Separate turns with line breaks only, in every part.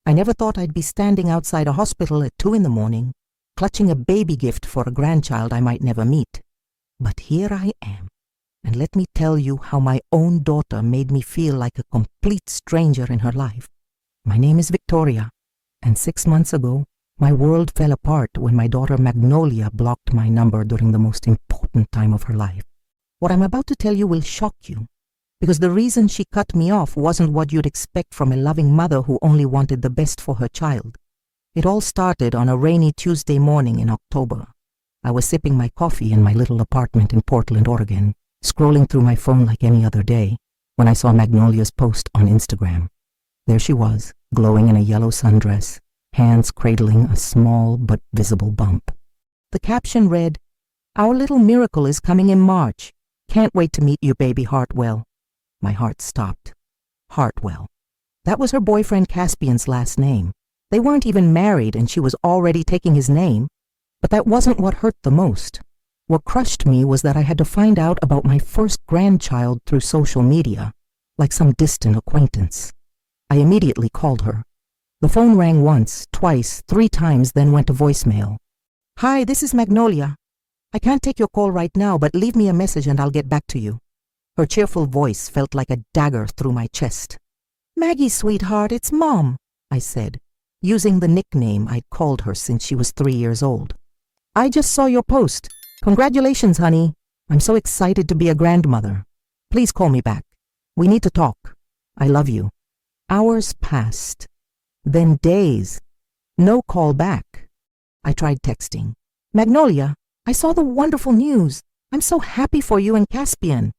I never thought I'd be standing outside a hospital at 2 in the morning, clutching a baby gift for a grandchild I might never meet. But here I am, and let me tell you how my own daughter made me feel like a complete stranger in her life. My name is Victoria, and 6 months ago, my world fell apart when my daughter Magnolia blocked my number during the most important time of her life. What I'm about to tell you will shock you, because the reason she cut me off wasn't what you'd expect from a loving mother who only wanted the best for her child. It all started on a rainy Tuesday morning in October. I was sipping my coffee in my little apartment in Portland, Oregon, scrolling through my phone like any other day, when I saw Magnolia's post on Instagram. There she was, glowing in a yellow sundress, hands cradling a small but visible bump. The caption read, "Our little miracle is coming in March. Can't wait to meet you, baby Hartwell." My heart stopped. Hartwell. That was her boyfriend Caspian's last name. They weren't even married and she was already taking his name. But that wasn't what hurt the most. What crushed me was that I had to find out about my first grandchild through social media, like some distant acquaintance. I immediately called her. The phone rang once, twice, 3 times, then went to voicemail. "Hi, this is Magnolia. I can't take your call right now, but leave me a message and I'll get back to you." Her cheerful voice felt like a dagger through my chest. "Maggie, sweetheart, it's Mom," I said, using the nickname I'd called her since she was 3 years old. "I just saw your post. Congratulations, honey. I'm so excited to be a grandmother. Please call me back. We need to talk. I love you." Hours passed. Then days. No call back. I tried texting. "Magnolia, I saw the wonderful news. I'm so happy for you and Caspian.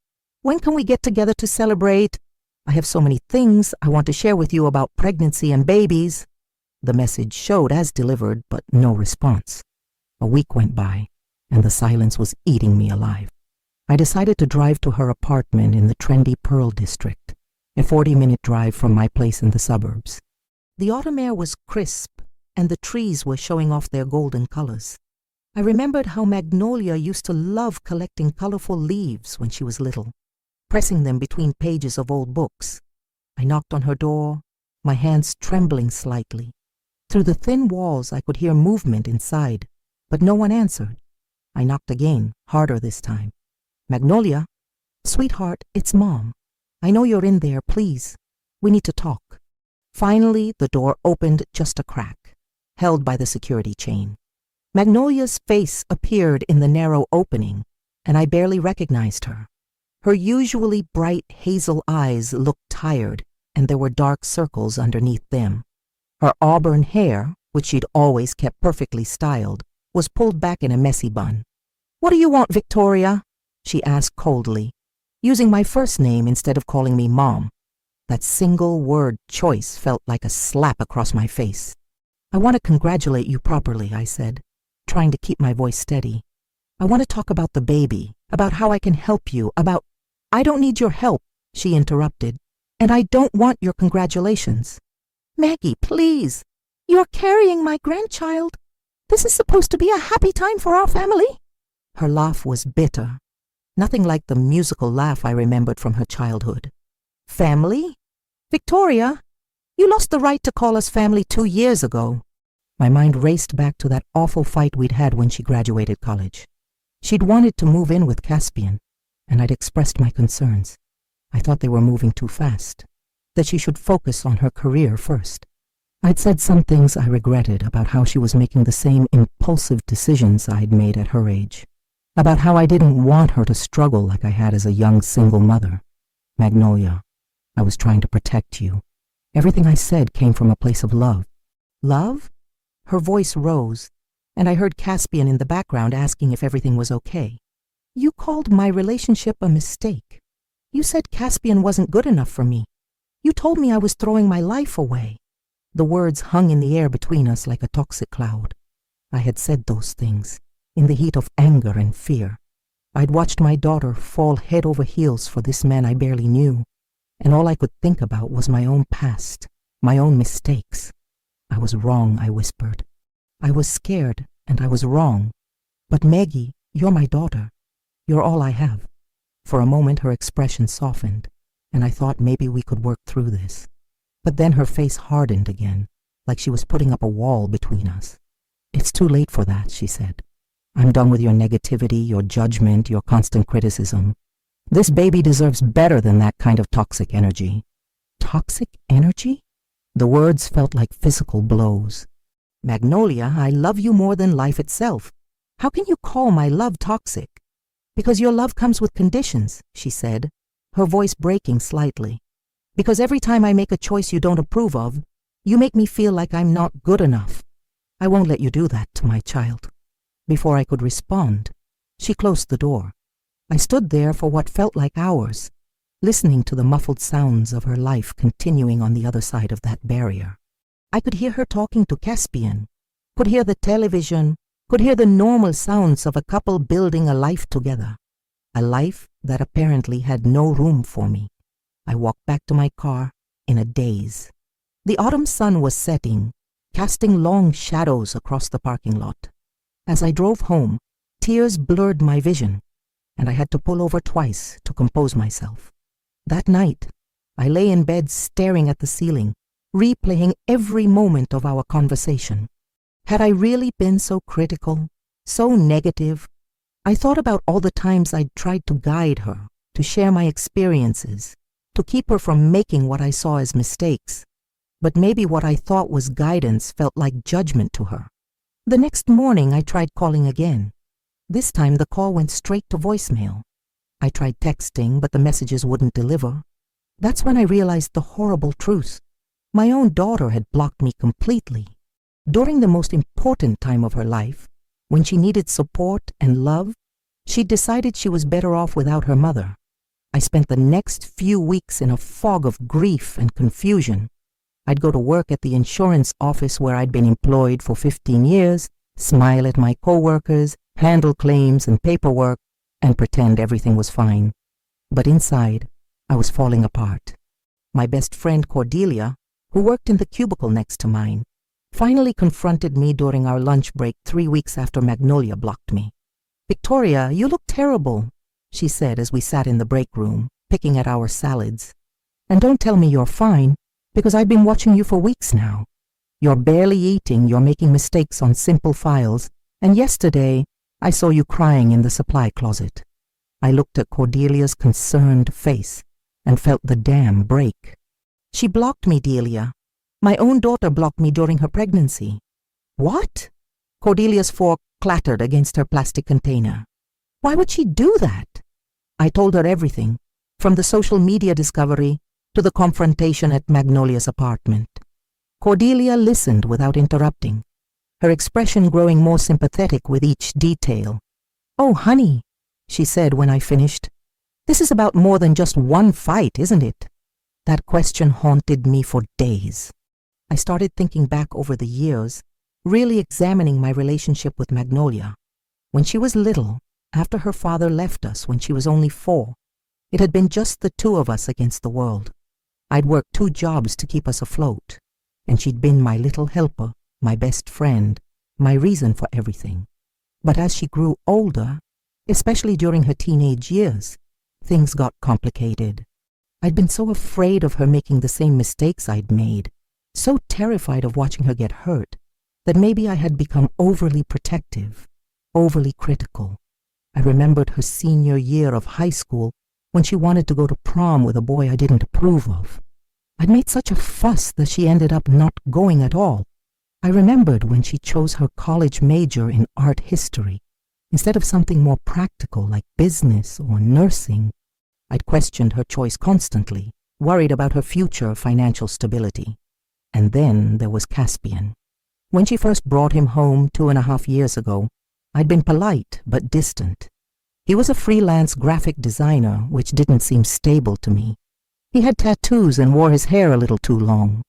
When can we get together to celebrate? I have so many things I want to share with you about pregnancy and babies." The message showed as delivered, but no response. A week went by, and the silence was eating me alive. I decided to drive to her apartment in the trendy Pearl District, a 40-minute drive from my place in the suburbs. The autumn air was crisp, and the trees were showing off their golden colors. I remembered how Magnolia used to love collecting colorful leaves when she was little, pressing them between pages of old books. I knocked on her door, my hands trembling slightly. Through the thin walls I could hear movement inside, but no one answered. I knocked again, harder this time. "Magnolia? Sweetheart, it's Mom. I know you're in there, please. We need to talk." Finally, the door opened just a crack, held by the security chain. Magnolia's face appeared in the narrow opening, and I barely recognized her. Her usually bright hazel eyes looked tired, and there were dark circles underneath them. Her auburn hair, which she'd always kept perfectly styled, was pulled back in a messy bun. "What do you want, Victoria?" she asked coldly, using my first name instead of calling me Mom. That single word choice felt like a slap across my face. "I want to congratulate you properly," I said, trying to keep my voice steady. "I want to talk about the baby, about how I can help you, about—" "I don't need your help," she interrupted, "and I don't want your congratulations." "Maggie, please. You're carrying my grandchild. This is supposed to be a happy time for our family." Her laugh was bitter, nothing like the musical laugh I remembered from her childhood. "Family? Victoria, you lost the right to call us family 2 years ago." My mind raced back to that awful fight we'd had when she graduated college. She'd wanted to move in with Caspian, and I'd expressed my concerns. I thought they were moving too fast, that she should focus on her career first. I'd said some things I regretted about how she was making the same impulsive decisions I'd made at her age, about how I didn't want her to struggle like I had as a young single mother. "Magnolia, I was trying to protect you. Everything I said came from a place of love." "Love?" Her voice rose, and I heard Caspian in the background asking if everything was okay. "You called my relationship a mistake. You said Caspian wasn't good enough for me. You told me I was throwing my life away." The words hung in the air between us like a toxic cloud. I had said those things, in the heat of anger and fear. I'd watched my daughter fall head over heels for this man I barely knew, and all I could think about was my own past, my own mistakes. "I was wrong," I whispered. "I was scared, and I was wrong. But Maggie, you're my daughter. You're all I have." For a moment her expression softened, and I thought maybe we could work through this. But then her face hardened again, like she was putting up a wall between us. "It's too late for that," she said. "I'm done with your negativity, your judgment, your constant criticism. This baby deserves better than that kind of toxic energy." Toxic energy? The words felt like physical blows. "Magnolia, I love you more than life itself. How can you call my love toxic?" "Because your love comes with conditions," she said, her voice breaking slightly. "Because every time I make a choice you don't approve of, you make me feel like I'm not good enough. I won't let you do that to my child." Before I could respond, she closed the door. I stood there for what felt like hours, listening to the muffled sounds of her life continuing on the other side of that barrier. I could hear her talking to Caspian, could hear the television, could hear the normal sounds of a couple building a life together, a life that apparently had no room for me. I walked back to my car in a daze. The autumn sun was setting, casting long shadows across the parking lot. As I drove home, tears blurred my vision, and I had to pull over twice to compose myself. That night, I lay in bed staring at the ceiling, replaying every moment of our conversation. Had I really been so critical, so negative? I thought about all the times I'd tried to guide her, to share my experiences, to keep her from making what I saw as mistakes. But maybe what I thought was guidance felt like judgment to her. The next morning, I tried calling again. This time, the call went straight to voicemail. I tried texting, but the messages wouldn't deliver. That's when I realized the horrible truth. My own daughter had blocked me completely. During the most important time of her life, when she needed support and love, she decided she was better off without her mother. I spent the next few weeks in a fog of grief and confusion. I'd go to work at the insurance office where I'd been employed for 15 years, smile at my coworkers, handle claims and paperwork, and pretend everything was fine. But inside, I was falling apart. My best friend Cordelia, who worked in the cubicle next to mine, finally confronted me during our lunch break 3 weeks after Magnolia blocked me. "Victoria, you look terrible," she said as we sat in the break room, picking at our salads. "And don't tell me you're fine, because I've been watching you for weeks now. You're barely eating, you're making mistakes on simple files, and yesterday I saw you crying in the supply closet." I looked at Cordelia's concerned face and felt the dam break. "She blocked me, Delia. My own daughter blocked me during her pregnancy." "What?" Cordelia's fork clattered against her plastic container. "Why would she do that?" I told her everything, from the social media discovery to the confrontation at Magnolia's apartment. Cordelia listened without interrupting, her expression growing more sympathetic with each detail. "Oh, honey," she said when I finished, "this is about more than just one fight, isn't it?" That question haunted me for days. I started thinking back over the years, really examining my relationship with Magnolia. When she was little, after her father left us when she was only 4, it had been just the two of us against the world. I'd worked 2 jobs to keep us afloat, and she'd been my little helper, my best friend, my reason for everything. But as she grew older, especially during her teenage years, things got complicated. I'd been so afraid of her making the same mistakes I'd made, so terrified of watching her get hurt, that maybe I had become overly protective, overly critical. I remembered her senior year of high school when she wanted to go to prom with a boy I didn't approve of. I'd made such a fuss that she ended up not going at all. I remembered when she chose her college major in art history instead of something more practical like business or nursing. I'd questioned her choice constantly, worried about her future financial stability. And then there was Caspian. When she first brought him home 2.5 years ago, I'd been polite but distant. He was a freelance graphic designer, which didn't seem stable to me. He had tattoos and wore his hair a little too long.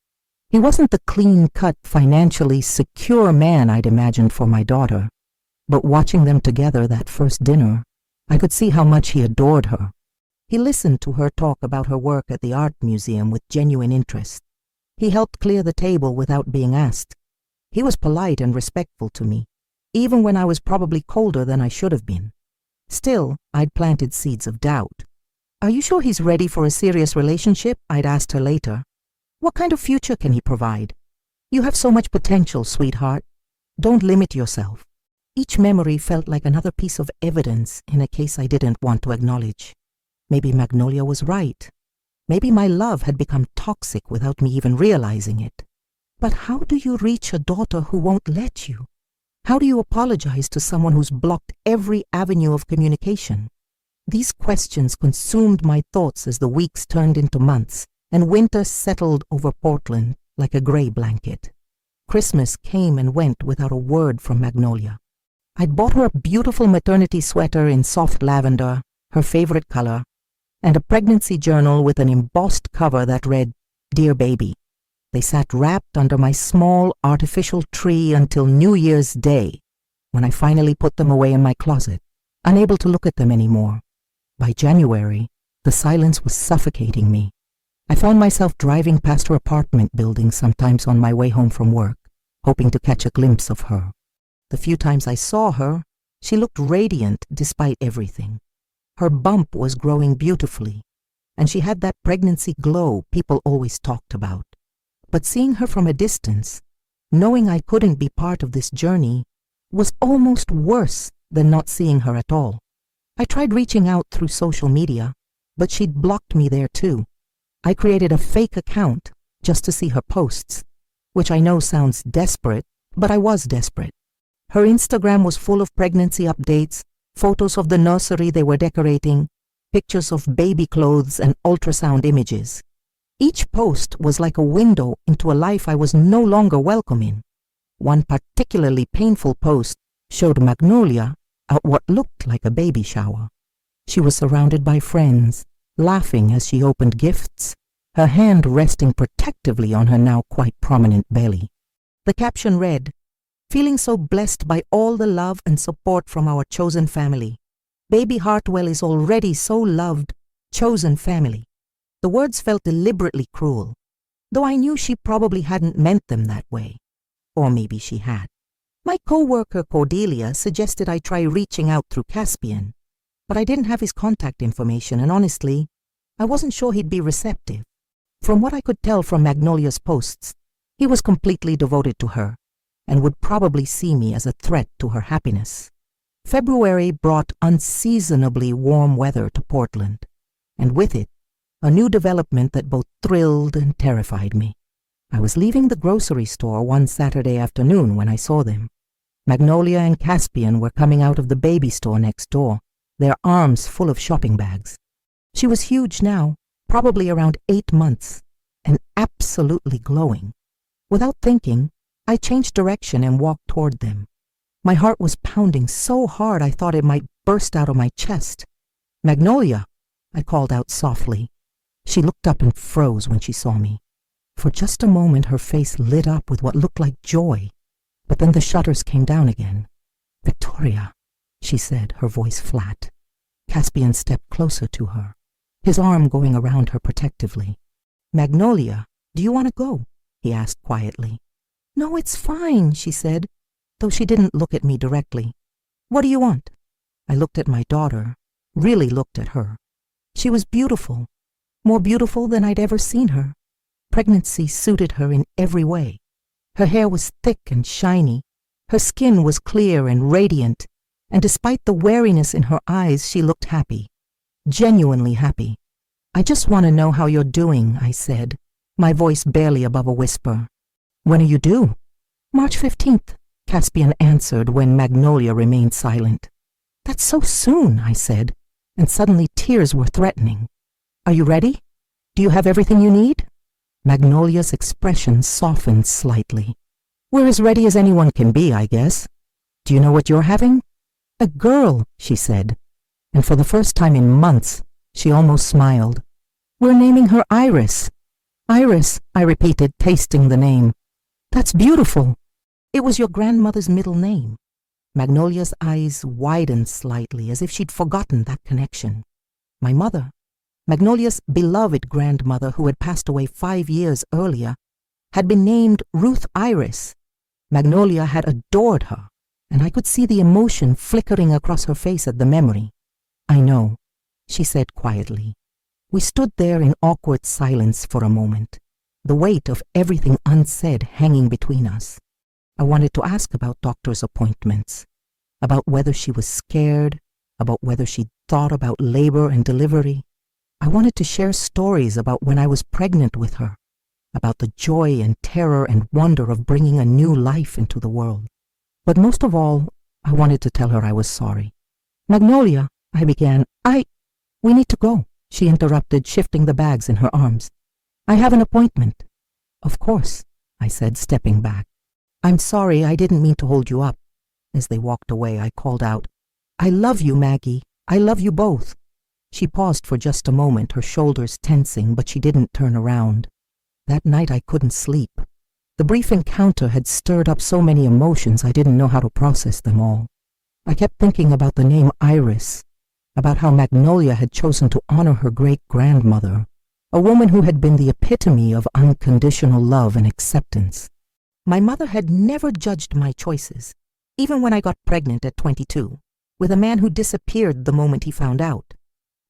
He wasn't the clean-cut, financially secure man I'd imagined for my daughter. But watching them together that first dinner, I could see how much he adored her. He listened to her talk about her work at the art museum with genuine interest. He helped clear the table without being asked. He was polite and respectful to me, even when I was probably colder than I should have been. Still, I'd planted seeds of doubt. "Are you sure he's ready for a serious relationship?" I'd asked her later. "What kind of future can he provide?" You have so much potential, sweetheart. Don't limit yourself. Each memory felt like another piece of evidence in a case I didn't want to acknowledge. Maybe Magnolia was right. Maybe my love had become toxic without me even realizing it. But how do you reach a daughter who won't let you? How do you apologize to someone who's blocked every avenue of communication? These questions consumed my thoughts as the weeks turned into months and winter settled over Portland like a gray blanket. Christmas came and went without a word from Magnolia. I'd bought her a beautiful maternity sweater in soft lavender, her favorite color, and a pregnancy journal with an embossed cover that read, "Dear Baby." They sat wrapped under my small artificial tree until New Year's Day, when I finally put them away in my closet, unable to look at them anymore. By January, the silence was suffocating me. I found myself driving past her apartment building sometimes on my way home from work, hoping to catch a glimpse of her. The few times I saw her, she looked radiant despite everything. Her bump was growing beautifully, and she had that pregnancy glow people always talked about. But seeing her from a distance, knowing I couldn't be part of this journey, was almost worse than not seeing her at all. I tried reaching out through social media, but she'd blocked me there too. I created a fake account just to see her posts, which I know sounds desperate, but I was desperate. Her Instagram was full of pregnancy updates, photos of the nursery they were decorating, pictures of baby clothes and ultrasound images. Each post was like a window into a life I was no longer welcome in. One particularly painful post showed Magnolia at what looked like a baby shower. She was surrounded by friends, laughing as she opened gifts, her hand resting protectively on her now quite prominent belly. The caption read, "Feeling so blessed by all the love and support from our chosen family. Baby Hartwell is already so loved, chosen family." The words felt deliberately cruel, though I knew she probably hadn't meant them that way. Or maybe she had. My co-worker Cordelia suggested I try reaching out through Caspian, but I didn't have his contact information, and honestly, I wasn't sure he'd be receptive. From what I could tell from Magnolia's posts, he was completely devoted to her, and would probably see me as a threat to her happiness. February brought unseasonably warm weather to Portland, and with it, a new development that both thrilled and terrified me. I was leaving the grocery store one Saturday afternoon when I saw them. Magnolia and Caspian were coming out of the baby store next door, their arms full of shopping bags. She was huge now, probably around 8 months, and absolutely glowing. Without thinking, I changed direction and walked toward them. My heart was pounding so hard I thought it might burst out of my chest. "Magnolia," I called out softly. She looked up and froze when she saw me. For just a moment her face lit up with what looked like joy, but then the shutters came down again. "Victoria," she said, her voice flat. Caspian stepped closer to her, his arm going around her protectively. "Magnolia, do you want to go?" he asked quietly. "No, it's fine," she said, though she didn't look at me directly. "What do you want?" I looked at my daughter, really looked at her. She was beautiful, more beautiful than I'd ever seen her. Pregnancy suited her in every way. Her hair was thick and shiny, her skin was clear and radiant, and despite the wariness in her eyes, she looked happy, genuinely happy. "I just want to know how you're doing," I said, my voice barely above a whisper. "When are you due?" "March 15th, Caspian answered when Magnolia remained silent. "That's so soon," I said, and suddenly tears were threatening. "Are you ready? Do you have everything you need?" Magnolia's expression softened slightly. "We're as ready as anyone can be, I guess. Do you know what you're having?" "A girl," she said, and for the first time in months, she almost smiled. "We're naming her Iris." "Iris," I repeated, tasting the name. "That's beautiful. It was your grandmother's middle name." Magnolia's eyes widened slightly, as if she'd forgotten that connection. My mother, Magnolia's beloved grandmother who had passed away 5 years earlier, had been named Ruth Iris. Magnolia had adored her, and I could see the emotion flickering across her face at the memory. "I know," she said quietly. We stood there in awkward silence for a moment. the weight of everything unsaid hanging between us. I wanted to ask about doctor's appointments, about whether she was scared, about whether she thought about labor and delivery. I wanted to share stories about when I was pregnant with her, about the joy and terror and wonder of bringing a new life into the world. But most of all, I wanted to tell her I was sorry. "Magnolia," I began. We need to go," she interrupted, shifting the bags in her arms. "I have an appointment." "Of course," I said, stepping back. "I'm sorry, I didn't mean to hold you up." As they walked away, I called out, "I love you, Maggie. I love you both." She paused for just a moment, her shoulders tensing, but she didn't turn around. That night I couldn't sleep. The brief encounter had stirred up so many emotions I didn't know how to process them all. I kept thinking about the name Iris, about how Magnolia had chosen to honor her great-grandmother, a woman who had been the epitome of unconditional love and acceptance. My mother had never judged my choices, even when I got pregnant at 22, with a man who disappeared the moment he found out.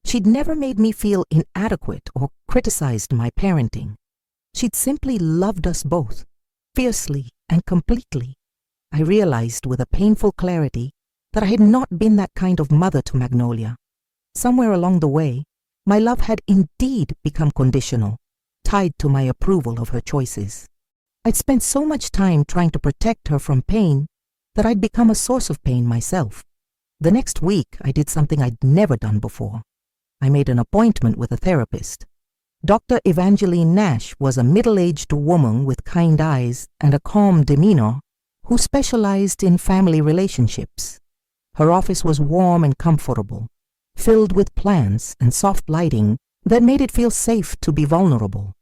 She'd never made me feel inadequate or criticized my parenting. She'd simply loved us both, fiercely and completely. I realized with a painful clarity that I had not been that kind of mother to Magnolia. Somewhere along the way, my love had indeed become conditional, tied to my approval of her choices. I'd spent so much time trying to protect her from pain that I'd become a source of pain myself. The next week, I did something I'd never done before. I made an appointment with a therapist. Dr. Evangeline Nash was a middle-aged woman with kind eyes and a calm demeanor who specialized in family relationships. Her office was warm and comfortable, filled with plants and soft lighting that made it feel safe to be vulnerable.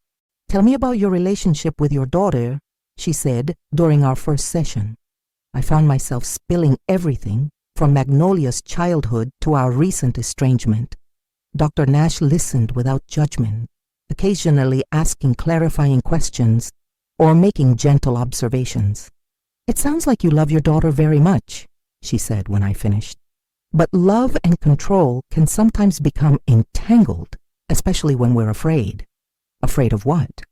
"Tell me about your relationship with your daughter," she said during our first session. I found myself spilling everything from Magnolia's childhood to our recent estrangement. Dr. Nash listened without judgment, occasionally asking clarifying questions or making gentle observations. "It sounds like you love your daughter very much," she said when I finished. "But love and control can sometimes become entangled, especially when we're afraid." Afraid of what?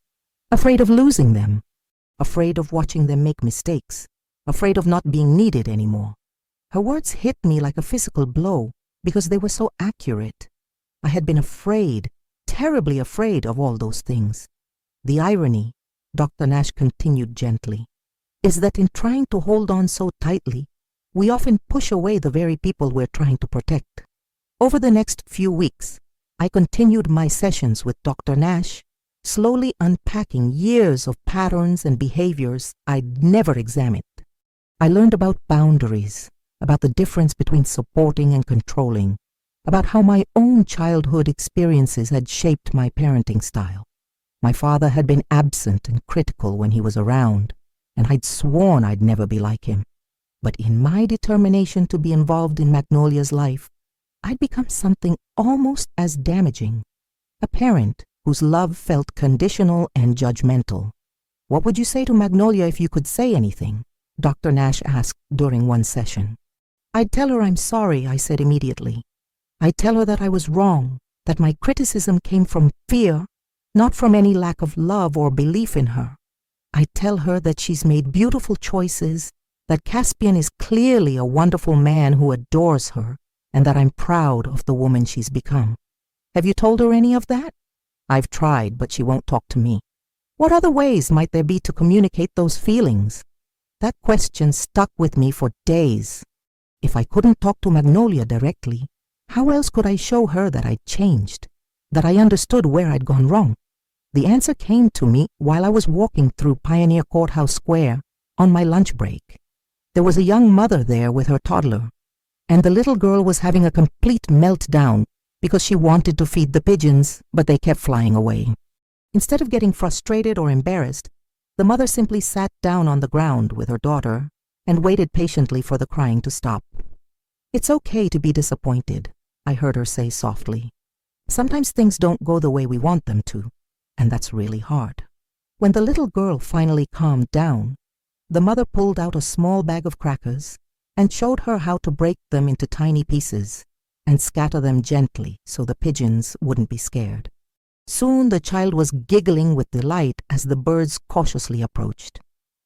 Afraid of losing them. Afraid of watching them make mistakes. Afraid of not being needed anymore. Her words hit me like a physical blow because they were so accurate. I had been afraid, terribly afraid of all those things. The irony, Dr. Nash continued gently, is that in trying to hold on so tightly, we often push away the very people we're trying to protect. Over the next few weeks, I continued my sessions with Dr. Nash, slowly unpacking years of patterns and behaviors I'd never examined. I learned about boundaries, about the difference between supporting and controlling, about how my own childhood experiences had shaped my parenting style. My father had been absent and critical when he was around, and I'd sworn I'd never be like him. But in my determination to be involved in Magnolia's life, I'd become something almost as damaging, a parent whose love felt conditional and judgmental. "What would you say to Magnolia if you could say anything?" Dr. Nash asked during one session. "I'd tell her I'm sorry," I said immediately. "I'd tell her that I was wrong, that my criticism came from fear, not from any lack of love or belief in her. I'd tell her that she's made beautiful choices, that Caspian is clearly a wonderful man who adores her, and that I'm proud of the woman she's become." "Have you told her any of that?" "I've tried, but she won't talk to me." "What other ways might there be to communicate those feelings?" That question stuck with me for days. If I couldn't talk to Magnolia directly, how else could I show her that I'd changed, that I understood where I'd gone wrong? The answer came to me while I was walking through Pioneer Courthouse Square on my lunch break. There was a young mother there with her toddler, and the little girl was having a complete meltdown because she wanted to feed the pigeons, but they kept flying away. Instead of getting frustrated or embarrassed, the mother simply sat down on the ground with her daughter and waited patiently for the crying to stop. "It's okay to be disappointed," I heard her say softly. "Sometimes things don't go the way we want them to, and that's really hard." When the little girl finally calmed down, the mother pulled out a small bag of crackers and showed her how to break them into tiny pieces and scatter them gently so the pigeons wouldn't be scared. Soon the child was giggling with delight as the birds cautiously approached.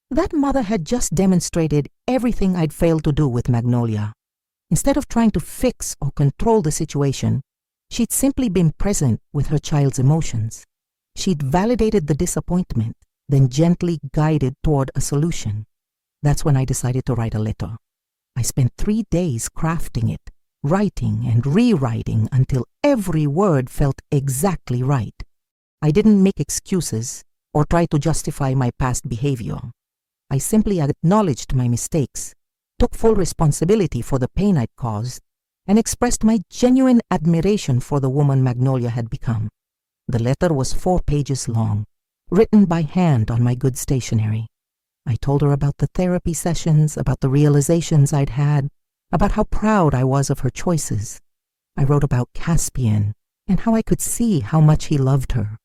That mother had just demonstrated everything I'd failed to do with Magnolia. Instead of trying to fix or control the situation, she'd simply been present with her child's emotions. She'd validated the disappointment, then gently guided toward a solution. That's when I decided to write a letter. I spent 3 days crafting it, writing and rewriting until every word felt exactly right. I didn't make excuses or try to justify my past behavior. I simply acknowledged my mistakes, took full responsibility for the pain I'd caused, and expressed my genuine admiration for the woman Magnolia had become. The letter was 4 pages long, written by hand on my good stationery. I told her about the therapy sessions, about the realizations I'd had, about how proud I was of her choices. I wrote about Caspian and how I could see how much he loved her.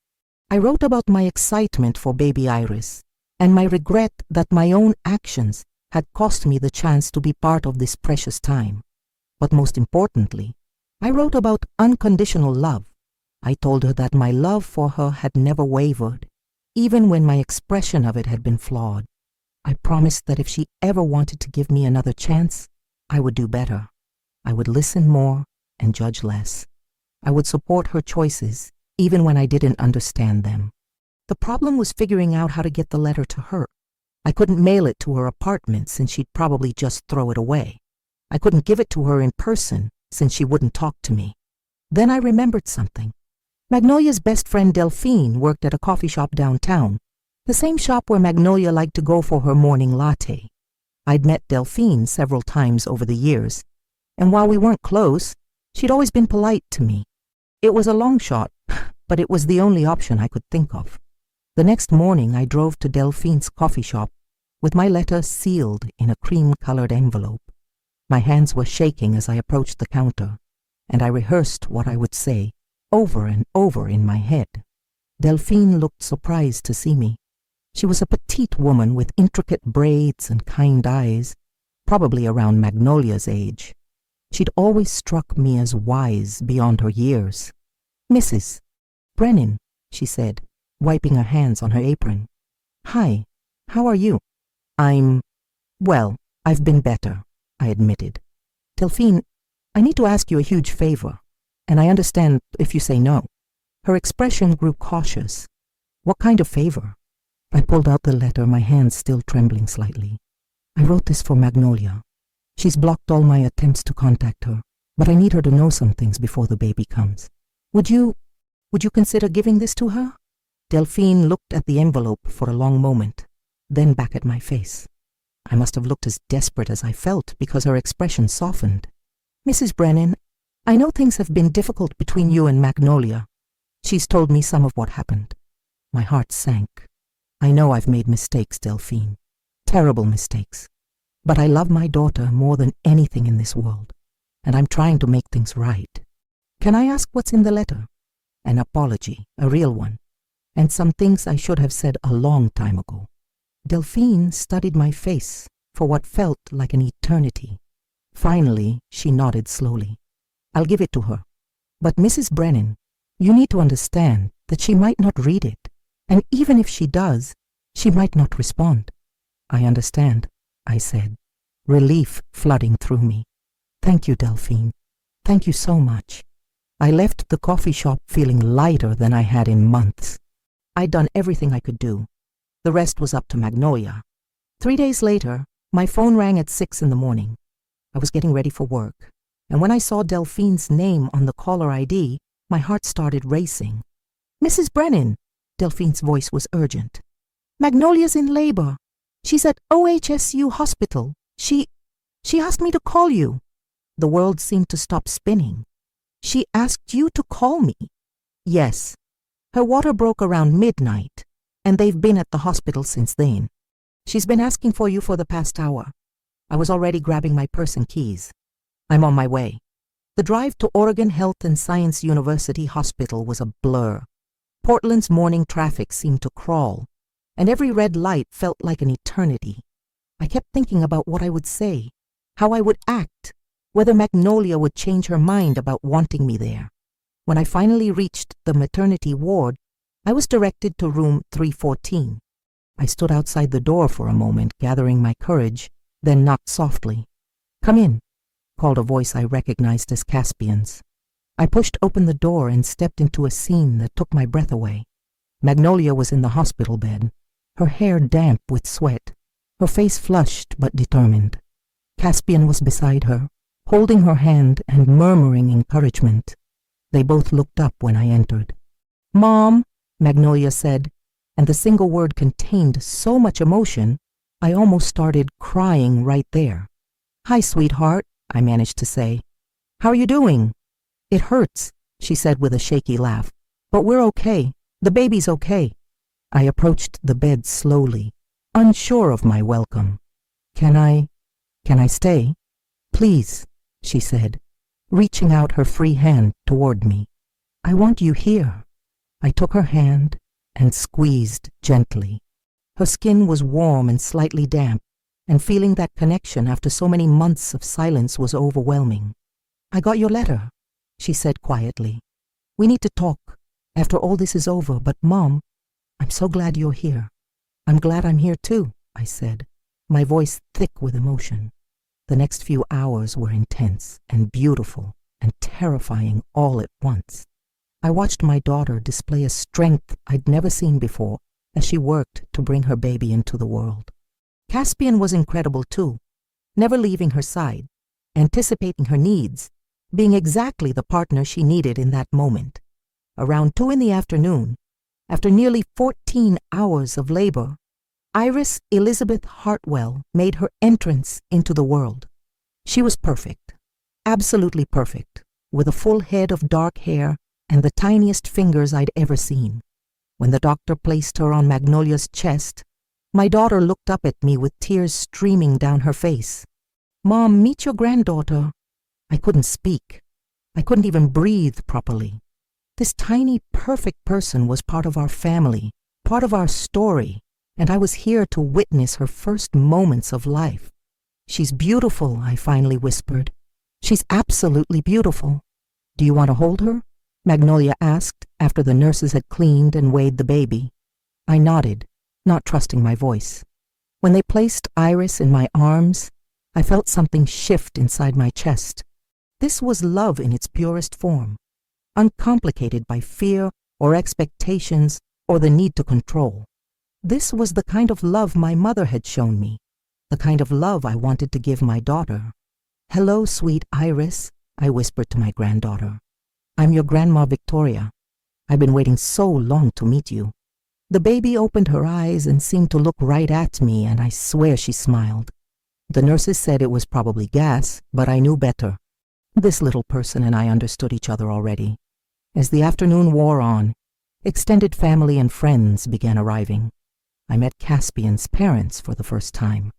I wrote about my excitement for baby Iris and my regret that my own actions had cost me the chance to be part of this precious time. But most importantly, I wrote about unconditional love. I told her that my love for her had never wavered, even when my expression of it had been flawed. I promised that if she ever wanted to give me another chance, I would do better. I would listen more and judge less. I would support her choices, even when I didn't understand them. The problem was figuring out how to get the letter to her. I couldn't mail it to her apartment since she'd probably just throw it away. I couldn't give it to her in person since she wouldn't talk to me. Then I remembered something. Magnolia's best friend Delphine worked at a coffee shop downtown, the same shop where Magnolia liked to go for her morning latte. I'd met Delphine several times over the years, and while we weren't close, she'd always been polite to me. It was a long shot, but it was the only option I could think of. The next morning I drove to Delphine's coffee shop with my letter sealed in a cream-colored envelope. My hands were shaking as I approached the counter, and I rehearsed what I would say over and over in my head. Delphine looked surprised to see me. She was a petite woman with intricate braids and kind eyes, probably around Magnolia's age. She'd always struck me as wise beyond her years. "Mrs. Brennan," she said, wiping her hands on her apron. "Hi, how are you?" Well, I've been better," I admitted. "Delphine, I need to ask you a huge favor, and I understand if you say no." Her expression grew cautious. "What kind of favor?" I pulled out the letter, my hands still trembling slightly. "I wrote this for Magnolia. She's blocked all my attempts to contact her, but I need her to know some things before the baby comes. Would you consider giving this to her?" Delphine looked at the envelope for a long moment, then back at my face. I must have looked as desperate as I felt because her expression softened. "Mrs. Brennan, I know things have been difficult between you and Magnolia. She's told me some of what happened." My heart sank. "I know I've made mistakes, Delphine. Terrible mistakes. But I love my daughter more than anything in this world, and I'm trying to make things right. Can I ask what's in the letter?" An apology, a real one, and some things I should have said a long time ago. Delphine studied my face for what felt like an eternity. Finally, she nodded slowly. "I'll give it to her. But Mrs. Brennan, you need to understand that she might not read it, and even if she does, she might not respond." "I understand," I said, relief flooding through me. "Thank you, Delphine. Thank you so much." I left the coffee shop feeling lighter than I had in months. I'd done everything I could do. The rest was up to Magnolia. 3 days later, my phone rang at 6 in the morning. I was getting ready for work, and when I saw Delphine's name on the caller ID, my heart started racing. "Mrs. Brennan," Delphine's voice was urgent. "Magnolia's in labor. She's at OHSU hospital. She asked me to call you." The world seemed to stop spinning. "She asked you to call me?" "Yes. Her water broke around midnight, and they've been at the hospital since then. She's been asking for you for the past hour." I was already grabbing my purse and keys. "I'm on my way." The drive to Oregon Health and Science University Hospital was a blur. Portland's morning traffic seemed to crawl, and every red light felt like an eternity. I kept thinking about what I would say, how I would act, whether Magnolia would change her mind about wanting me there. When I finally reached the maternity ward, I was directed to room 314. I stood outside the door for a moment, gathering my courage, then knocked softly. "Come in," called a voice I recognized as Caspian's. I pushed open the door and stepped into a scene that took my breath away. Magnolia was in the hospital bed, her hair damp with sweat, her face flushed but determined. Caspian was beside her, holding her hand and murmuring encouragement. They both looked up when I entered. "Mom," Magnolia said, and the single word contained so much emotion, I almost started crying right there. "Hi, sweetheart," I managed to say. "How are you doing?" "It hurts," she said with a shaky laugh, "but we're okay. The baby's okay." I approached the bed slowly, unsure of my welcome. Can I stay?" "Please," she said, reaching out her free hand toward me. "I want you here." I took her hand and squeezed gently. Her skin was warm and slightly damp, and feeling that connection after so many months of silence was overwhelming. "I got your letter," she said quietly. "We need to talk after all this is over, but Mom, I'm so glad you're here." "I'm glad I'm here too," I said, my voice thick with emotion. The next few hours were intense and beautiful and terrifying all at once. I watched my daughter display a strength I'd never seen before as she worked to bring her baby into the world. Caspian was incredible too, never leaving her side, anticipating her needs, being exactly the partner she needed in that moment. Around 2 p.m, after nearly 14 hours of labor, Iris Elizabeth Hartwell made her entrance into the world. She was perfect, absolutely perfect, with a full head of dark hair and the tiniest fingers I'd ever seen. When the doctor placed her on Magnolia's chest, my daughter looked up at me with tears streaming down her face. "Mom, meet your granddaughter." I couldn't speak. I couldn't even breathe properly. This tiny, perfect person was part of our family, part of our story, and I was here to witness her first moments of life. "She's beautiful," I finally whispered. "She's absolutely beautiful." "Do you want to hold her?" Magnolia asked after the nurses had cleaned and weighed the baby. I nodded, not trusting my voice. When they placed Iris in my arms, I felt something shift inside my chest. This was love in its purest form, uncomplicated by fear or expectations or the need to control. This was the kind of love my mother had shown me, the kind of love I wanted to give my daughter. "Hello, sweet Iris," I whispered to my granddaughter. "I'm your Grandma Victoria. I've been waiting so long to meet you." The baby opened her eyes and seemed to look right at me, and I swear she smiled. The nurses said it was probably gas, but I knew better. This little person and I understood each other already. As the afternoon wore on, extended family and friends began arriving. I met Caspian's parents for the first time.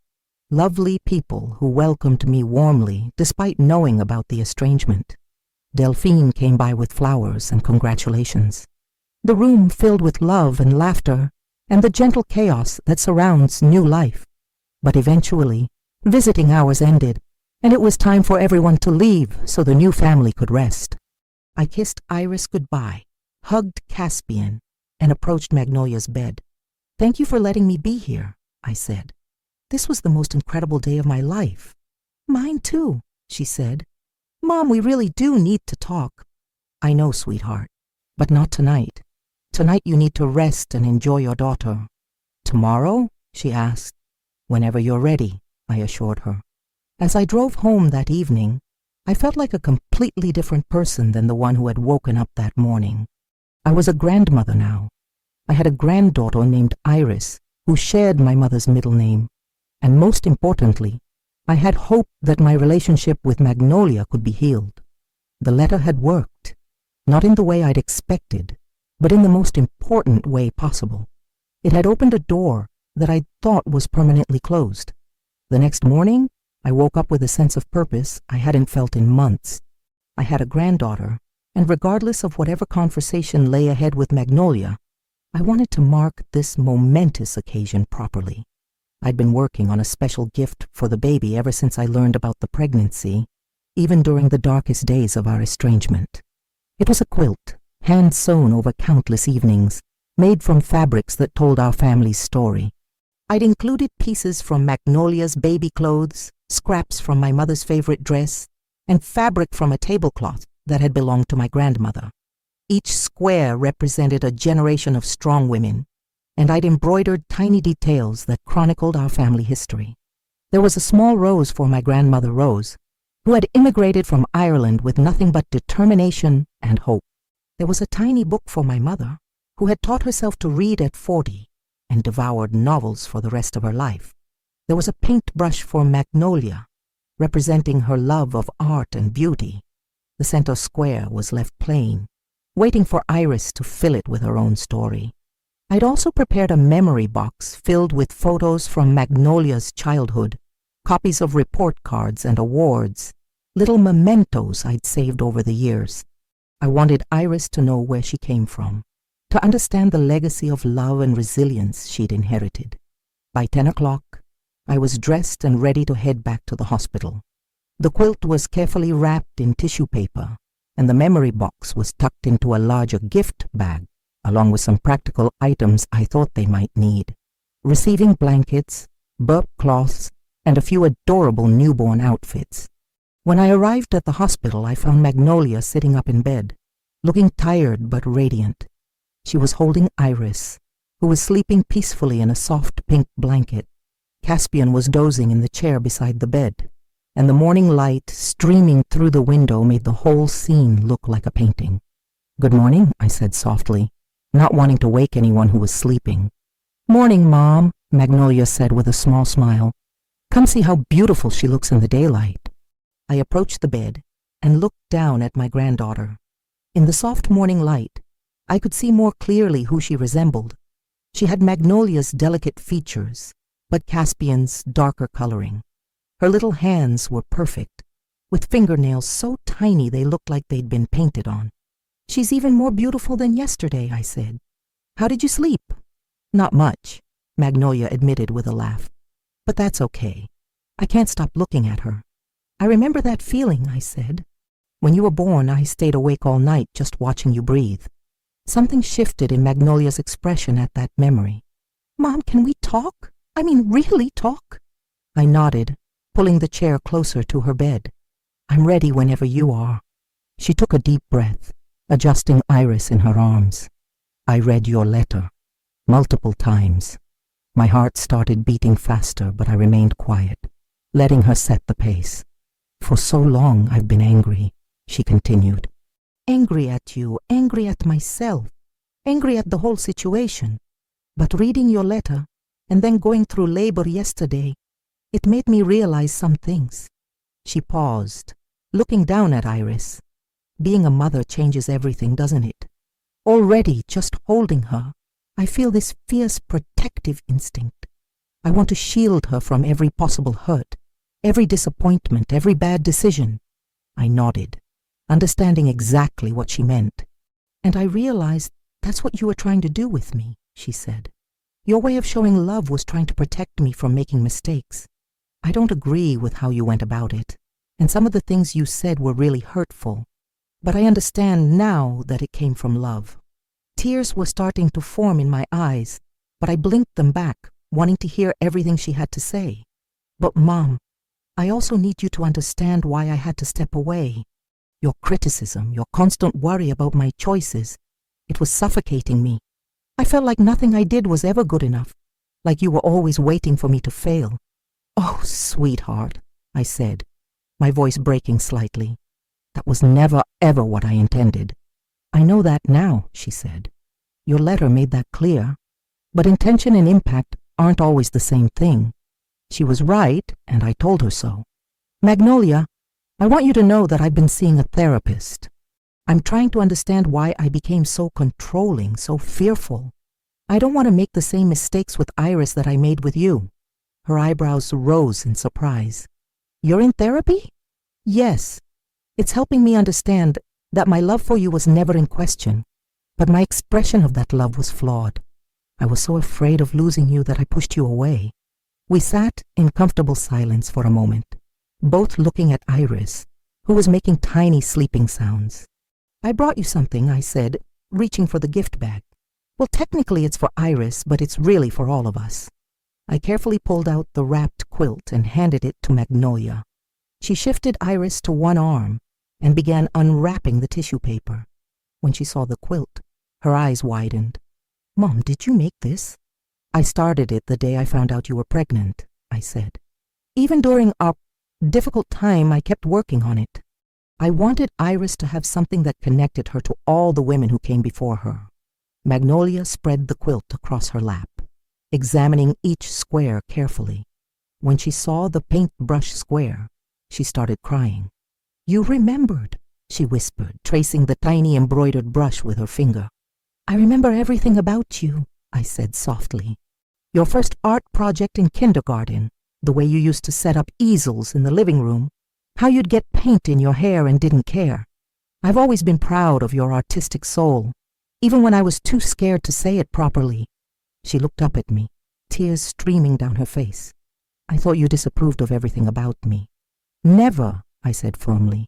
Lovely people who welcomed me warmly despite knowing about the estrangement. Delphine came by with flowers and congratulations. The room filled with love and laughter and the gentle chaos that surrounds new life. But eventually, visiting hours ended, and it was time for everyone to leave so the new family could rest. I kissed Iris goodbye, hugged Caspian, and approached Magnolia's bed. "Thank you for letting me be here," I said. "This was the most incredible day of my life." "Mine too," she said. "Mom, we really do need to talk." "I know, sweetheart, but not tonight. Tonight you need to rest and enjoy your daughter." "Tomorrow?" she asked. "Whenever you're ready," I assured her. As I drove home that evening, I felt like a completely different person than the one who had woken up that morning. I was a grandmother now. I had a granddaughter named Iris, who shared my mother's middle name. And most importantly, I had hope that my relationship with Magnolia could be healed. The letter had worked, not in the way I'd expected, but in the most important way possible. It had opened a door that I thought was permanently closed. The next morning, I woke up with a sense of purpose I hadn't felt in months. I had a granddaughter, and regardless of whatever conversation lay ahead with Magnolia, I wanted to mark this momentous occasion properly. I'd been working on a special gift for the baby ever since I learned about the pregnancy, even during the darkest days of our estrangement. It was a quilt, hand-sewn over countless evenings, made from fabrics that told our family's story. I'd included pieces from Magnolia's baby clothes, scraps from my mother's favorite dress, and fabric from a tablecloth that had belonged to my grandmother. Each square represented a generation of strong women, and I'd embroidered tiny details that chronicled our family history. There was a small rose for my grandmother Rose, who had immigrated from Ireland with nothing but determination and hope. There was a tiny book for my mother, who had taught herself to read at 40 and devoured novels for the rest of her life. There was a paintbrush for Magnolia, representing her love of art and beauty. The center square was left plain, waiting for Iris to fill it with her own story. I'd also prepared a memory box filled with photos from Magnolia's childhood, copies of report cards and awards, little mementos I'd saved over the years. I wanted Iris to know where she came from, to understand the legacy of love and resilience she'd inherited. By 10 o'clock, I was dressed and ready to head back to the hospital. The quilt was carefully wrapped in tissue paper, and the memory box was tucked into a larger gift bag, along with some practical items I thought they might need: receiving blankets, burp cloths, and a few adorable newborn outfits. When I arrived at the hospital, I found Magnolia sitting up in bed, looking tired but radiant. She was holding Iris, who was sleeping peacefully in a soft pink blanket. Caspian was dozing in the chair beside the bed, and the morning light streaming through the window made the whole scene look like a painting. "Good morning," I said softly, not wanting to wake anyone who was sleeping. "Morning, Mom," Magnolia said with a small smile. "Come see how beautiful she looks in the daylight." I approached the bed and looked down at my granddaughter. In the soft morning light, I could see more clearly who she resembled. She had Magnolia's delicate features, but Caspian's darker coloring. Her little hands were perfect, with fingernails so tiny they looked like they'd been painted on. "She's even more beautiful than yesterday," I said. "How did you sleep?" "Not much," Magnolia admitted with a laugh. "But that's okay. I can't stop looking at her." "I remember that feeling," I said. "When you were born, I stayed awake all night just watching you breathe." Something shifted in Magnolia's expression at that memory. "Mom, can we talk? I mean, really talk?" I nodded, pulling the chair closer to her bed. "I'm ready whenever you are." She took a deep breath, adjusting Iris in her arms. "I read your letter multiple times." My heart started beating faster, but I remained quiet, letting her set the pace. "For so long I've been angry," she continued. "Angry at you, angry at myself, angry at the whole situation. But reading your letter, and then going through labor yesterday, it made me realize some things." She paused, looking down at Iris. "Being a mother changes everything, doesn't it? Already, just holding her, I feel this fierce protective instinct. I want to shield her from every possible hurt, every disappointment, every bad decision." I nodded, understanding exactly what she meant. "And I realized that's what you were trying to do with me," she said. "Your way of showing love was trying to protect me from making mistakes. I don't agree with how you went about it, and some of the things you said were really hurtful, but I understand now that it came from love." Tears were starting to form in my eyes, but I blinked them back, wanting to hear everything she had to say. "But Mom, I also need you to understand why I had to step away. Your criticism, your constant worry about my choices, it was suffocating me. I felt like nothing I did was ever good enough, like you were always waiting for me to fail." "Oh, sweetheart," I said, my voice breaking slightly. "That was never, ever what I intended." "I know that now," she said. "Your letter made that clear, but intention and impact aren't always the same thing." She was right, and I told her so. "Magnolia, I want you to know that I've been seeing a therapist. I'm trying to understand why I became so controlling, so fearful. I don't want to make the same mistakes with Iris that I made with you." Her eyebrows rose in surprise. "You're in therapy?" "Yes. It's helping me understand that my love for you was never in question, but my expression of that love was flawed. I was so afraid of losing you that I pushed you away." We sat in comfortable silence for a moment, both looking at Iris, who was making tiny sleeping sounds. I brought you something, I said, reaching for the gift bag. Well, technically it's for Iris, but it's really for all of us. I carefully pulled out the wrapped quilt and handed it to Magnolia. She shifted Iris to one arm and began unwrapping the tissue paper. When she saw the quilt, her eyes widened. Mom, did you make this? I started it the day I found out you were pregnant, I said. Even during our difficult time, I kept working on it. I wanted Iris to have something that connected her to all the women who came before her. Magnolia spread the quilt across her lap, examining each square carefully. When she saw the paintbrush square, she started crying. You remembered, she whispered, tracing the tiny embroidered brush with her finger. I remember everything about you, I said softly. Your first art project in kindergarten, the way you used to set up easels in the living room, how you'd get paint in your hair and didn't care. I've always been proud of your artistic soul, even when I was too scared to say it properly. She looked up at me, tears streaming down her face. I thought you disapproved of everything about me. Never, I said firmly.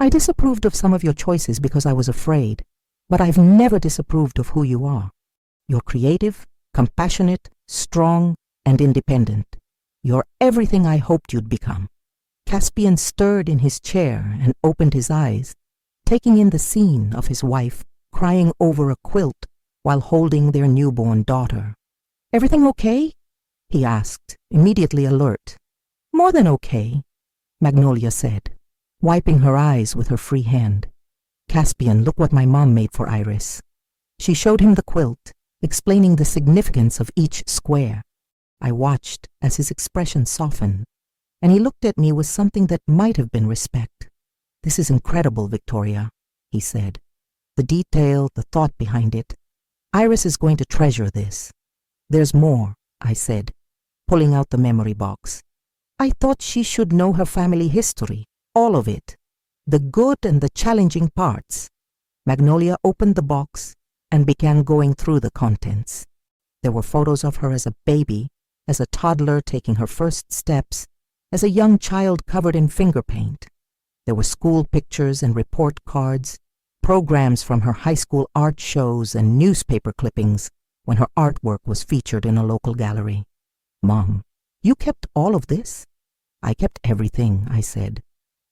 I disapproved of some of your choices because I was afraid, but I've never disapproved of who you are. You're creative, compassionate, strong, and independent. You're everything I hoped you'd become. Caspian stirred in his chair and opened his eyes, taking in the scene of his wife crying over a quilt while holding their newborn daughter. Everything okay? He asked, immediately alert. More than okay, Magnolia said, wiping her eyes with her free hand. Caspian, look what my mom made for Iris. She showed him the quilt, explaining the significance of each square. I watched as his expression softened, and he looked at me with something that might have been respect. This is incredible, Victoria, he said. The detail, the thought behind it. Iris is going to treasure this. There's more, I said, pulling out the memory box. I thought she should know her family history, all of it, the good and the challenging parts. Magnolia opened the box and began going through the contents. There were photos of her as a baby, as a toddler taking her first steps, as a young child covered in finger paint. There were school pictures and report cards, programs from her high school art shows and newspaper clippings when her artwork was featured in a local gallery. Mom, you kept all of this? I kept everything, I said.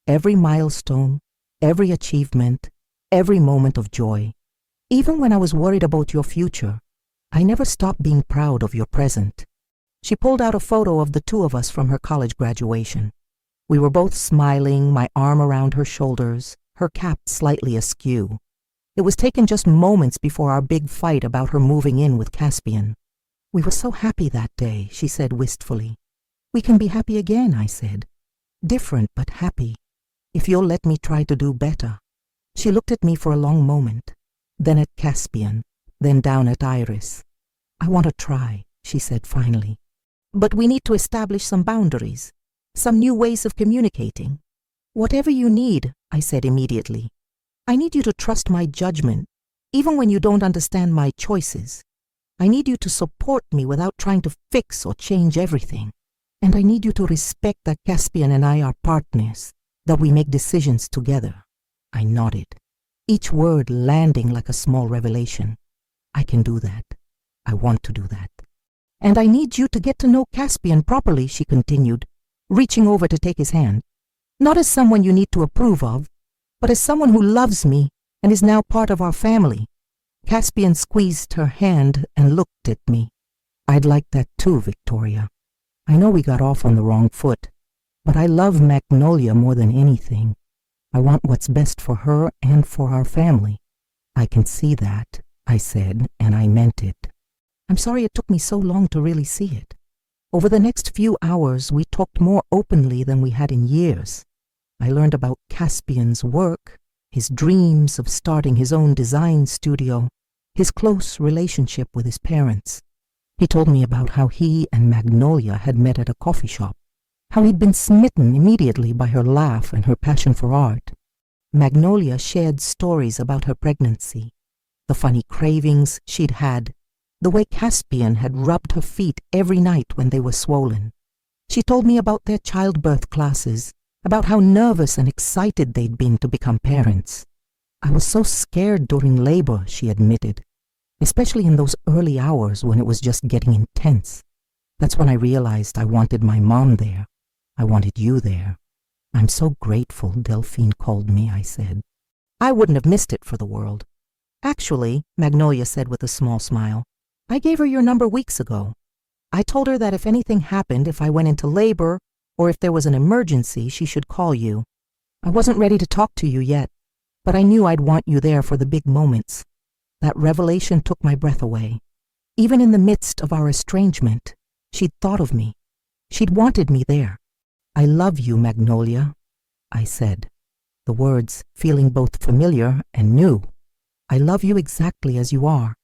Every milestone, every achievement, every moment of joy. Even when I was worried about your future, I never stopped being proud of your present. She pulled out a photo of the two of us from her college graduation. We were both smiling, my arm around her shoulders, her cap slightly askew. It was taken just moments before our big fight about her moving in with Caspian. We were so happy that day, she said wistfully. We can be happy again, I said. Different but happy. If you'll let me try to do better. She looked at me for a long moment, then at Caspian, then down at Iris. I want to try, she said finally. But we need to establish some boundaries, some new ways of communicating. Whatever you need, I said immediately. I need you to trust my judgment, even when you don't understand my choices. I need you to support me without trying to fix or change everything. And I need you to respect that Caspian and I are partners, that we make decisions together. I nodded, each word landing like a small revelation. I can do that. I want to do that. And I need you to get to know Caspian properly, she continued, reaching over to take his hand. Not as someone you need to approve of, but as someone who loves me and is now part of our family. Caspian squeezed her hand and looked at me. I'd like that too, Victoria. I know we got off on the wrong foot, but I love Magnolia more than anything. I want what's best for her and for our family. I can see that, I said, and I meant it. I'm sorry it took me so long to really see it. Over the next few hours, we talked more openly than we had in years. I learned about Caspian's work, his dreams of starting his own design studio, his close relationship with his parents. He told me about how he and Magnolia had met at a coffee shop, how he'd been smitten immediately by her laugh and her passion for art. Magnolia shared stories about her pregnancy, the funny cravings she'd had, the way Caspian had rubbed her feet every night when they were swollen. She told me about their childbirth classes, about how nervous and excited they'd been to become parents. I was so scared during labor, she admitted, especially in those early hours when it was just getting intense. That's when I realized I wanted my mom there. I wanted you there. I'm so grateful Delphine called me, I said. I wouldn't have missed it for the world. Actually, Magnolia said with a small smile, I gave her your number weeks ago. I told her that if anything happened, if I went into labor, or if there was an emergency, she should call you. I wasn't ready to talk to you yet, but I knew I'd want you there for the big moments. That revelation took my breath away. Even in the midst of our estrangement, she'd thought of me. She'd wanted me there. I love you, Magnolia, I said, the words feeling both familiar and new. I love you exactly as you are,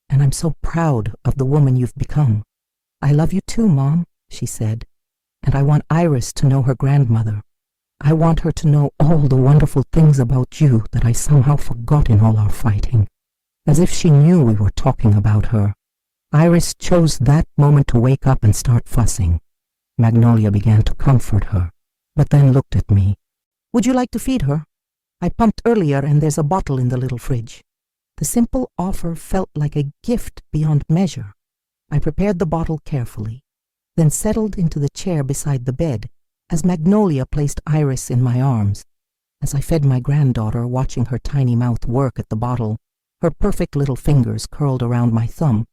and I'm so proud of the woman you've become. I love you too, Mom, she said, and I want Iris to know her grandmother. I want her to know all the wonderful things about you that I somehow forgot in all our fighting, as if she knew we were talking about her. Iris chose that moment to wake up and start fussing. Magnolia began to comfort her, but then looked at me. Would you like to feed her? I pumped earlier and there's a bottle in the little fridge. The simple offer felt like a gift beyond measure. I prepared the bottle carefully, then settled into the chair beside the bed as Magnolia placed Iris in my arms. As I fed my granddaughter, watching her tiny mouth work at the bottle, her perfect little fingers curled around my thumb,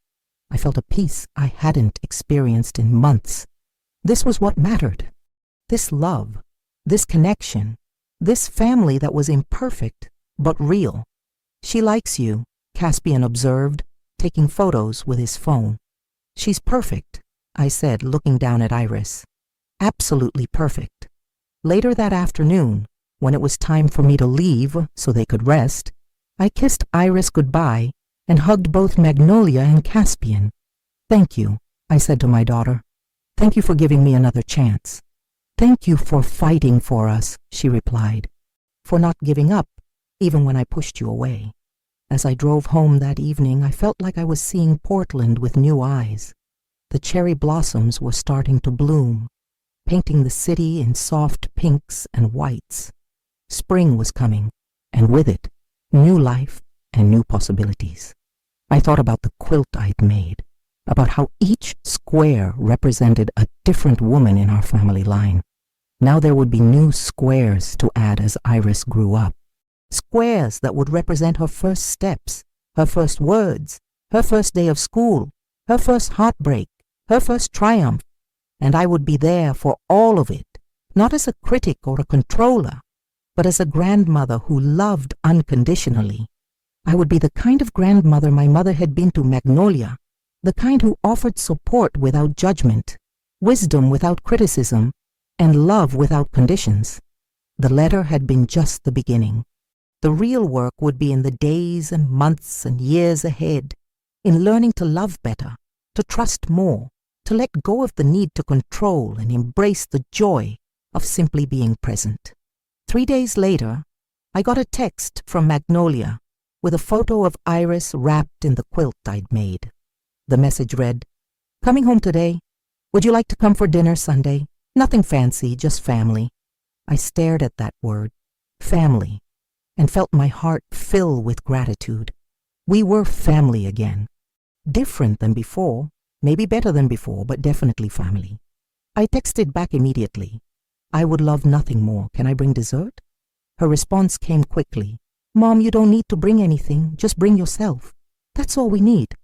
I felt a peace I hadn't experienced in months. This was what mattered. This love, this connection, this family that was imperfect but real. She likes you, Caspian observed, taking photos with his phone. She's perfect, I said, looking down at Iris. Absolutely perfect. Later that afternoon, when it was time for me to leave so they could rest, I kissed Iris goodbye and hugged both Magnolia and Caspian. Thank you, I said to my daughter. Thank you for giving me another chance. Thank you for fighting for us, she replied. For not giving up, even when I pushed you away. As I drove home that evening, I felt like I was seeing Portland with new eyes. The cherry blossoms were starting to bloom, painting the city in soft pinks and whites. Spring was coming, and with it, new life and new possibilities. I thought about the quilt I'd made, about how each square represented a different woman in our family line. Now there would be new squares to add as Iris grew up. Squares that would represent her first steps, her first words, her first day of school, her first heartbreak, her first triumph. And I would be there for all of it, not as a critic or a controller, but as a grandmother who loved unconditionally. I would be the kind of grandmother my mother had been to Magnolia, the kind who offered support without judgment, wisdom without criticism, and love without conditions. The letter had been just the beginning. The real work would be in the days and months and years ahead, in learning to love better, to trust more, to let go of the need to control and embrace the joy of simply being present. 3 days later, I got a text from Magnolia with a photo of Iris wrapped in the quilt I'd made. The message read, "Coming home today. Would you like to come for dinner Sunday? Nothing fancy, just family." I stared at that word, family, and felt my heart fill with gratitude. We were family again. Different than before, maybe better than before, but definitely family. I texted back immediately. I would love nothing more. Can I bring dessert? Her response came quickly. Mom, you don't need to bring anything. Just bring yourself. That's all we need.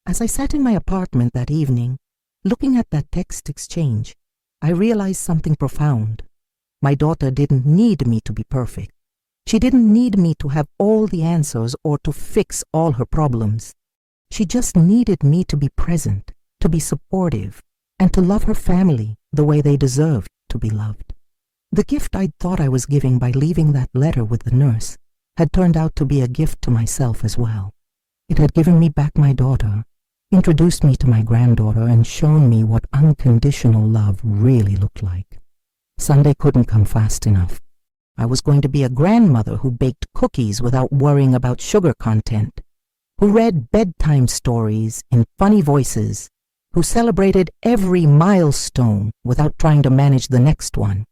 As I sat in my apartment that evening, looking at that text exchange, I realized something profound. My daughter didn't need me to be perfect. She didn't need me to have all the answers or to fix all her problems. She just needed me to be present, to be supportive, and to love her family the way they deserved to be loved. The gift I'd thought I was giving by leaving that letter with the nurse had turned out to be a gift to myself as well. It had given me back my daughter, introduced me to my granddaughter, and shown me what unconditional love really looked like. Sunday couldn't come fast enough. I was going to be a grandmother who baked cookies without worrying about sugar content, who read bedtime stories in funny voices, who celebrated every milestone without trying to manage the next one.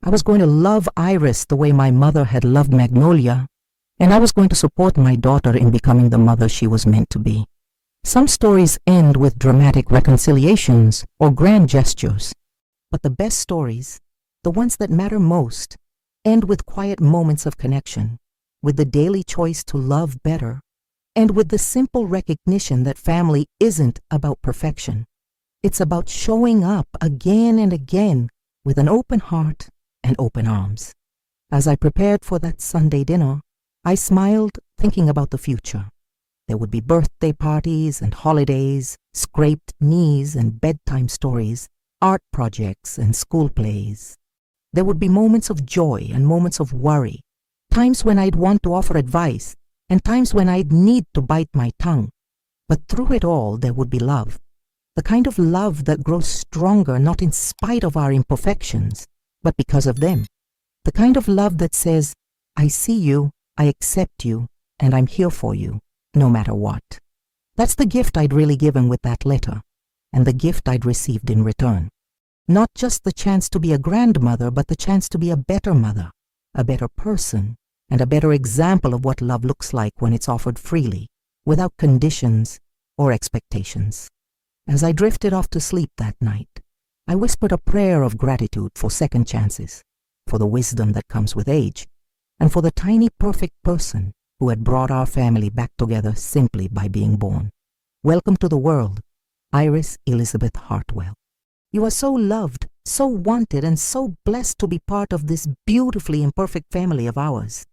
I was going to love Iris the way my mother had loved Magnolia, and I was going to support my daughter in becoming the mother she was meant to be. Some stories end with dramatic reconciliations or grand gestures, but the best stories, the ones that matter most, end with quiet moments of connection, with the daily choice to love better, and with the simple recognition that family isn't about perfection. It's about showing up again and again with an open heart and open arms. As I prepared for that Sunday dinner, I smiled, thinking about the future. There would be birthday parties and holidays, scraped knees and bedtime stories, art projects and school plays. There would be moments of joy and moments of worry, times when I'd want to offer advice and times when I'd need to bite my tongue. But through it all, there would be love. The kind of love that grows stronger not in spite of our imperfections, but because of them. The kind of love that says, I see you, I accept you, and I'm here for you, no matter what. That's the gift I'd really given with that letter, and the gift I'd received in return. Not just the chance to be a grandmother, but the chance to be a better mother, a better person, and a better example of what love looks like when it's offered freely, without conditions or expectations. As I drifted off to sleep that night, I whispered a prayer of gratitude for second chances, for the wisdom that comes with age, and for the tiny perfect person who had brought our family back together simply by being born. Welcome to the world, Iris Elizabeth Hartwell. You are so loved, so wanted, and so blessed to be part of this beautifully imperfect family of ours.